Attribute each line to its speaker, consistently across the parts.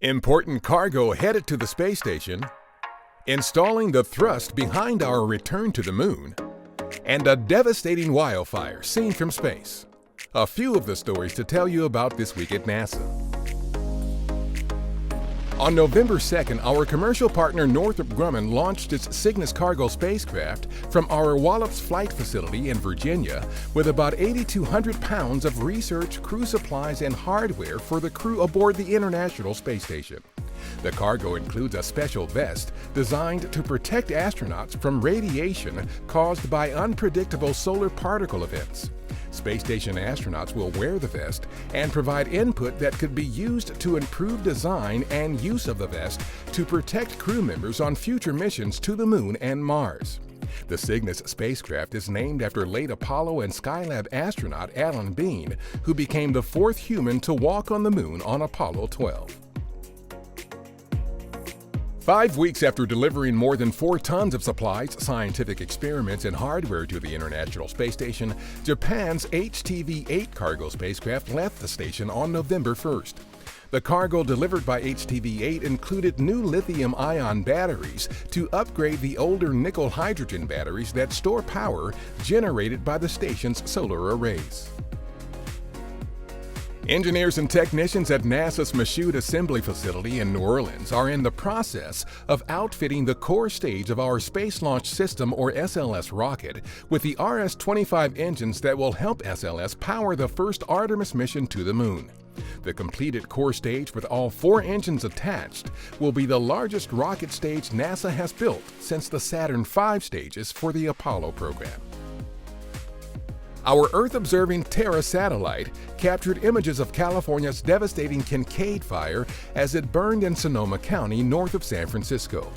Speaker 1: Important cargo headed to the space station, installing the thrust behind our return to the moon, and a devastating wildfire seen from space. A few of the stories to tell you about this week at NASA. On November 2nd, our commercial partner Northrop Grumman launched its Cygnus cargo spacecraft from our Wallops Flight Facility in Virginia with about 8,200 pounds of research, crew supplies, and hardware for the crew aboard the International Space Station. The cargo includes a special vest designed to protect astronauts from radiation caused by unpredictable solar particle events. Space station astronauts will wear the vest and provide input that could be used to improve design and use of the vest to protect crew members on future missions to the Moon and Mars. The Cygnus spacecraft is named after late Apollo and Skylab astronaut Alan Bean, who became the fourth human to walk on the Moon on Apollo 12. 5 weeks after delivering more than 4 tons of supplies, scientific experiments, and hardware to the International Space Station, Japan's HTV-8 cargo spacecraft left the station on November 1st. The cargo delivered by HTV-8 included new lithium-ion batteries to upgrade the older nickel-hydrogen batteries that store power generated by the station's solar arrays. Engineers and technicians at NASA's Michoud Assembly Facility in New Orleans are in the process of outfitting the core stage of our Space Launch System, or SLS, rocket with the RS-25 engines that will help SLS power the first Artemis mission to the Moon. The completed core stage with all 4 engines attached will be the largest rocket stage NASA has built since the Saturn V stages for the Apollo program. Our Earth-observing Terra satellite captured images of California's devastating Kincaid fire as it burned in Sonoma County north of San Francisco.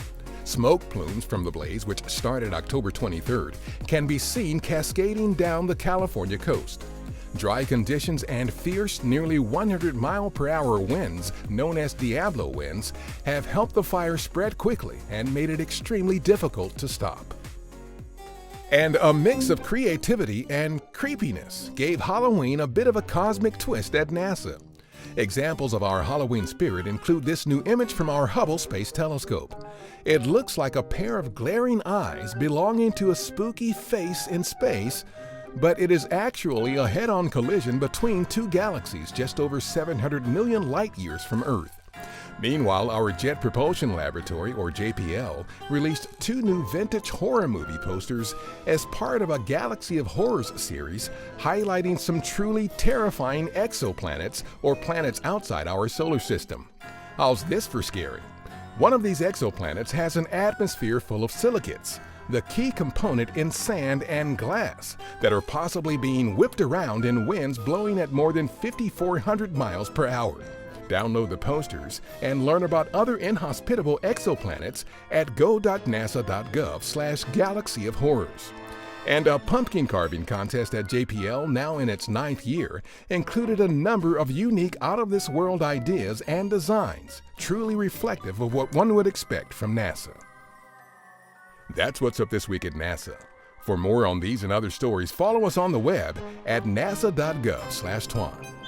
Speaker 1: Smoke plumes from the blaze, which started October 23rd, can be seen cascading down the California coast. Dry conditions and fierce, nearly 100-mile-per-hour winds, known as Diablo winds, have helped the fire spread quickly and made it extremely difficult to stop. And a mix of creativity and creepiness gave Halloween a bit of a cosmic twist at NASA. Examples of our Halloween spirit include this new image from our Hubble Space Telescope. It looks like a pair of glaring eyes belonging to a spooky face in space, but it is actually a head-on collision between 2 galaxies just over 700 million light-years from Earth. Meanwhile, our Jet Propulsion Laboratory, or JPL, released 2 new vintage horror movie posters as part of a Galaxy of Horrors series highlighting some truly terrifying exoplanets, or planets outside our solar system. How's this for scary? One of these exoplanets has an atmosphere full of silicates, the key component in sand and glass, that are possibly being whipped around in winds blowing at more than 5,400 miles per hour. Download the posters and learn about other inhospitable exoplanets at go.nasa.gov/Galaxy of Horrors. And a pumpkin carving contest at JPL, now in its 9th year, included a number of unique out-of-this-world ideas and designs, truly reflective of what one would expect from NASA. That's what's up this week at NASA. For more on these and other stories, follow us on the web at nasa.gov/Twan.